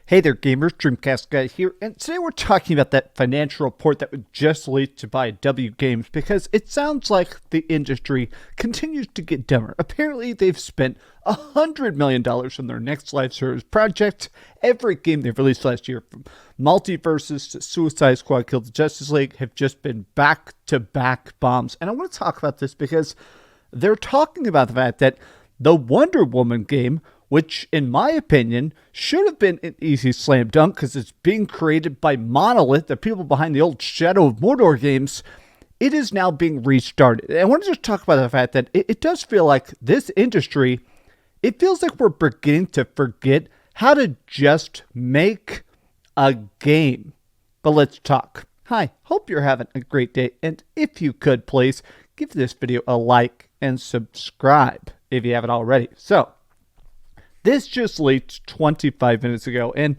Hey there gamers, DreamcastGuy here, and today we're talking about that financial report that was just leaked by W Games because it sounds like the industry continues to get dumber. Apparently they've spent $100 million on their next live service project. Every game they've released last year, from MultiVersus to Suicide Squad Kill the Justice League, have just been back-to-back bombs. And I want to talk about this because they're talking about the fact that the Wonder Woman game, which in my opinion should have been an easy slam dunk because it's being created by Monolith, the people behind the old Shadow of Mordor games, it is now being restarted. And I want to just talk about the fact that it does feel like this industry, it feels like we're beginning to forget how to just make a game. But let's talk. Hi, hope you're having a great day, and if you could please give this video a like and subscribe if you haven't already. So, this just leaked 25 minutes ago, and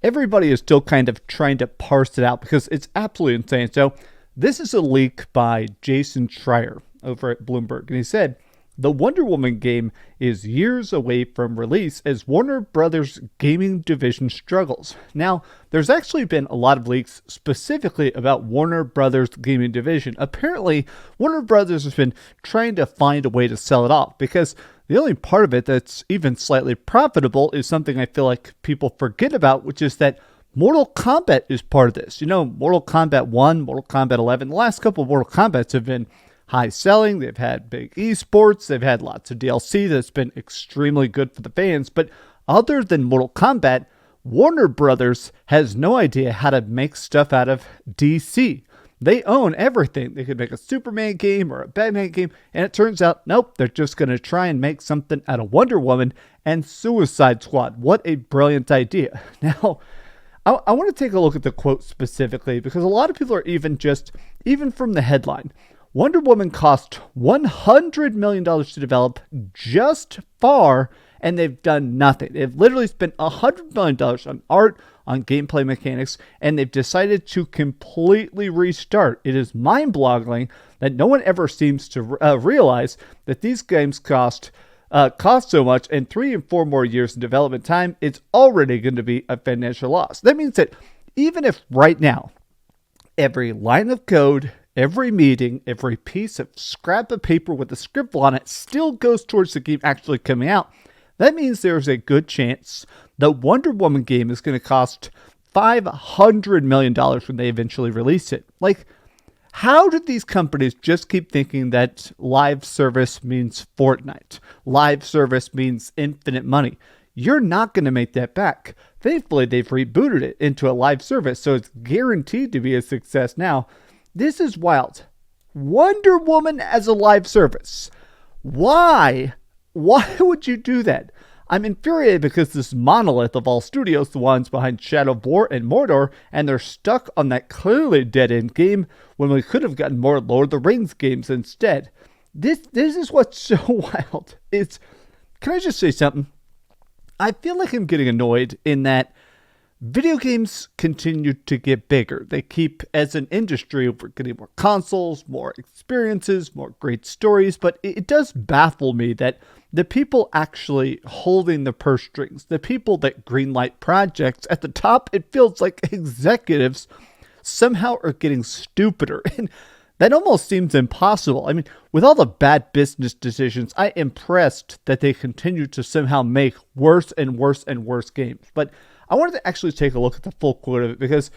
everybody is still kind of trying to parse it out because it's absolutely insane. So, this is a leak by Jason Schreier over at Bloomberg, and he said, the Wonder Woman game is years away from release as Warner Brothers gaming division struggles. Now, there's actually been a lot of leaks specifically about Warner Brothers gaming division. Apparently, Warner Brothers has been trying to find a way to sell it off because the only part of it that's even slightly profitable is something I feel like people forget about, which is that Mortal Kombat is part of this. You know, Mortal Kombat 1, Mortal Kombat 11, the last couple of Mortal Kombats have been high selling. They've had big esports. They've had lots of DLC that's been extremely good for the fans. But other than Mortal Kombat, Warner Brothers has no idea how to make stuff out of DC. They own everything. They could make a Superman game or a Batman game, and it turns out, nope, they're just going to try and make something out of Wonder Woman and Suicide Squad. What a brilliant idea. Now, I want to take a look at the quote specifically because a lot of people are even from the headline. Wonder Woman cost $100 million to develop just far, and they've done nothing. They've literally spent $100 million on art, on gameplay mechanics, and they've decided to completely restart. It is mind-boggling that no one ever seems to realize that these games cost so much, and 3 and 4 more years in development time, it's already going to be a financial loss. That means that even if right now, every line of code, every meeting, every piece of scrap of paper with a script on it still goes towards the game actually coming out, that means there's a good chance the Wonder Woman game is going to cost $500 million when they eventually release it. Like, how did these companies just keep thinking that live service means Fortnite? Live service means infinite money. You're not going to make that back. Thankfully, they've rebooted it into a live service, so it's guaranteed to be a success now. This is wild. Wonder Woman as a live service. Why? Why would you do that? I'm infuriated because this Monolith of all studios, the ones behind Shadow of War and Mordor, and they're stuck on that clearly dead-end game when we could have gotten more Lord of the Rings games instead. This is what's so wild. Can I just say something? I feel like I'm getting annoyed in that video games continue to get bigger. They keep, as an industry, we're getting more consoles, more experiences, more great stories, but it does baffle me that the people actually holding the purse strings, the people that greenlight projects at the top, it feels like executives somehow are getting stupider. And that almost seems impossible. I mean, with all the bad business decisions, I'm impressed that they continue to somehow make worse and worse and worse games. But I wanted to actually take a look at the full quote of it because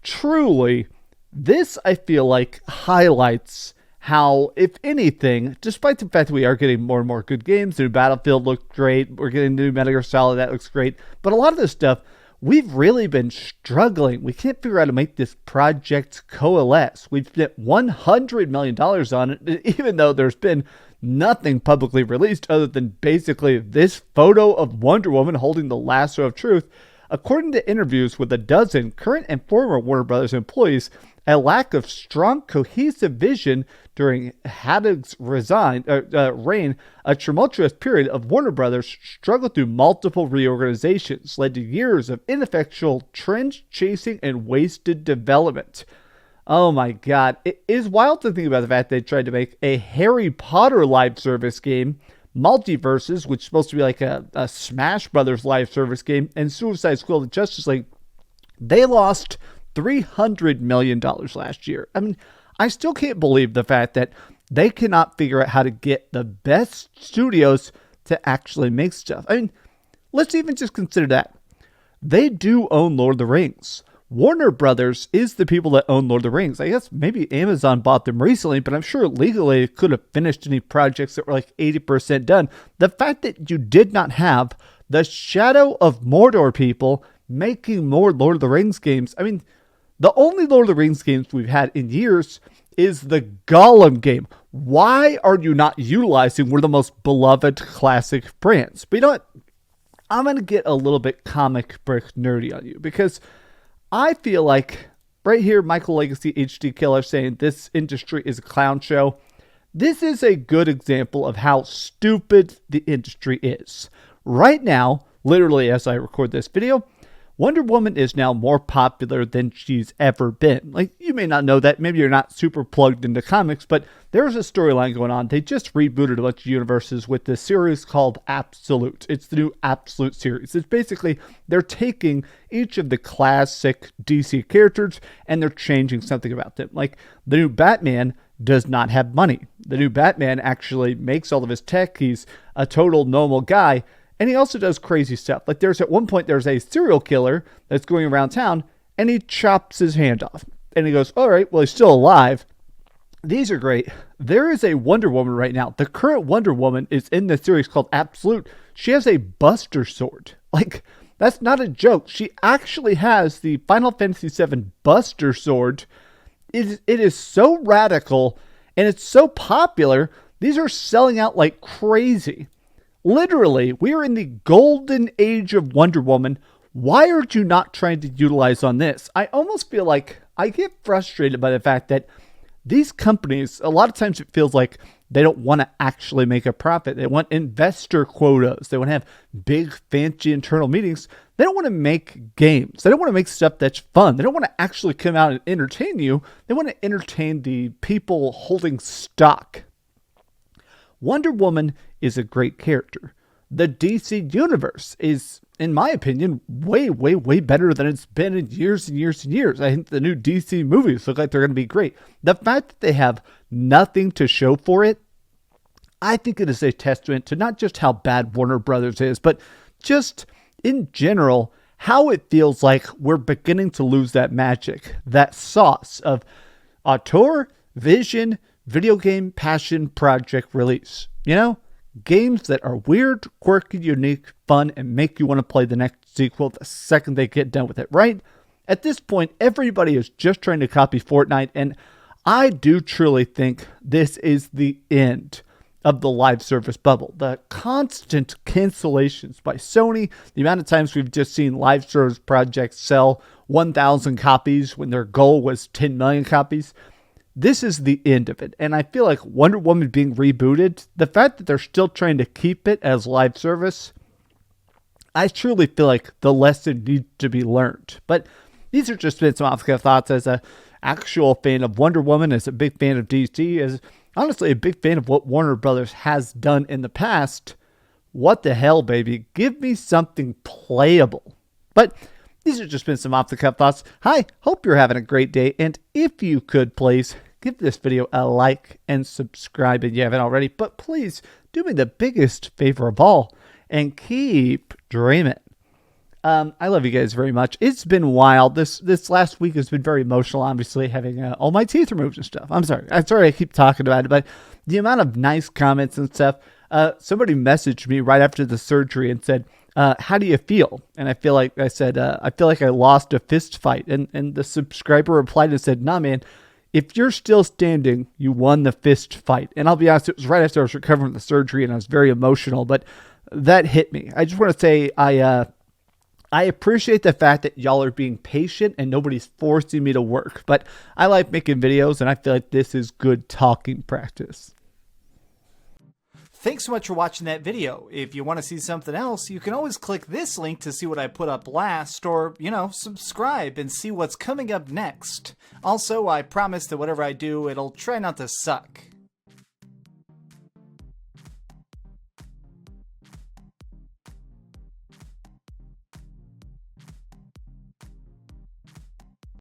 truly, this I feel like highlights how, if anything, despite the fact that we are getting more and more good games, the new Battlefield looked great, we're getting the new Metal Gear Solid, that looks great, but a lot of this stuff, we've really been struggling. We can't figure out how to make this project coalesce. We've spent $100 million on it, even though there's been nothing publicly released other than basically this photo of Wonder Woman holding the lasso of truth. According to interviews with a dozen current and former Warner Brothers employees, a lack of strong, cohesive vision during Haddad's reign, a tumultuous period of Warner Brothers struggled through multiple reorganizations, led to years of ineffectual trend chasing and wasted development. Oh my god, it is wild to think about the fact they tried to make a Harry Potter live service game MultiVersus, which is supposed to be like a Smash Brothers live service game, and Suicide Squad: The Justice League, they lost $300 million last year. I mean, I still can't believe the fact that they cannot figure out how to get the best studios to actually make stuff. I mean, let's even just consider that. They do own Lord of the Rings. Warner Brothers is the people that own Lord of the Rings. I guess maybe Amazon bought them recently, but I'm sure legally it could have finished any projects that were like 80% done. The fact that you did not have the Shadow of Mordor people making more Lord of the Rings games. I mean, the only Lord of the Rings games we've had in years is the Gollum game. Why are you not utilizing one of the most beloved classic brands? But you know what? I'm going to get a little bit comic book nerdy on you, because I feel like right here, Michael Legacy HD Killer saying this industry is a clown show. This is a good example of how stupid the industry is. Right now, literally as I record this video, Wonder Woman is now more popular than she's ever been. Like, you may not know that. Maybe you're not super plugged into comics, but there's a storyline going on. They just rebooted a bunch of universes with this series called Absolute. It's the new Absolute series. It's basically, they're taking each of the classic DC characters and they're changing something about them. Like, the new Batman does not have money. The new Batman actually makes all of his tech. He's a total normal guy. And he also does crazy stuff. Like, there's at one point, there's a serial killer that's going around town and he chops his hand off. And he goes, all right, well, he's still alive. These are great. There is a Wonder Woman right now. The current Wonder Woman is in the series called Absolute. She has a Buster Sword. Like, that's not a joke. She actually has the Final Fantasy VII Buster Sword. It is so radical and it's so popular. These are selling out like crazy. Literally, we are in the golden age of Wonder Woman. Why are you not trying to utilize on this? I almost feel like I get frustrated by the fact that these companies, a lot of times it feels like they don't want to actually make a profit. They want investor quotas. They want to have big, fancy internal meetings. They don't want to make games. They don't want to make stuff that's fun. They don't want to actually come out and entertain you. They want to entertain the people holding stock. Wonder Woman is a great character. The DC universe is, in my opinion, way, way, way better than it's been in years and years and years. I think the new DC movies look like they're going to be great. The fact that they have nothing to show for it, I think it is a testament to not just how bad Warner Brothers is, but just in general, how it feels like we're beginning to lose that magic, that sauce of auteur, vision, video game, passion, project, release. You know, games that are weird, quirky, unique, fun, and make you want to play the next sequel the second they get done with it, right? At this point, everybody is just trying to copy Fortnite, and I do truly think this is the end of the live service bubble. The constant cancellations by Sony, the amount of times we've just seen live service projects sell 1,000 copies when their goal was 10 million copies. This is the end of it. And I feel like Wonder Woman being rebooted, the fact that they're still trying to keep it as live service, I truly feel like the lesson needs to be learned. But these are just been some off-the-cuff thoughts as an actual fan of Wonder Woman, as a big fan of DC, as honestly a big fan of what Warner Brothers has done in the past. What the hell, baby? Give me something playable. But these have just been some off-the-cuff thoughts. Hi, hope you're having a great day. And if you could, please give this video a like and subscribe if you haven't already. But please do me the biggest favor of all and keep dreaming. I love you guys very much. It's been wild. This last week has been very emotional, obviously, having all my teeth removed and stuff. I'm sorry I keep talking about it, but the amount of nice comments and stuff. Somebody messaged me right after the surgery and said, how do you feel? And I feel like I said, I feel like I lost a fist fight. And the subscriber replied and said, nah, man, if you're still standing, you won the fist fight. And I'll be honest, it was right after I was recovering from the surgery and I was very emotional, but that hit me. I just want to say I appreciate the fact that y'all are being patient and nobody's forcing me to work, but I like making videos and I feel like this is good talking practice. Thanks so much for watching that video. If you want to see something else, you can always click this link to see what I put up last, or, subscribe and see what's coming up next. Also, I promise that whatever I do, it'll try not to suck.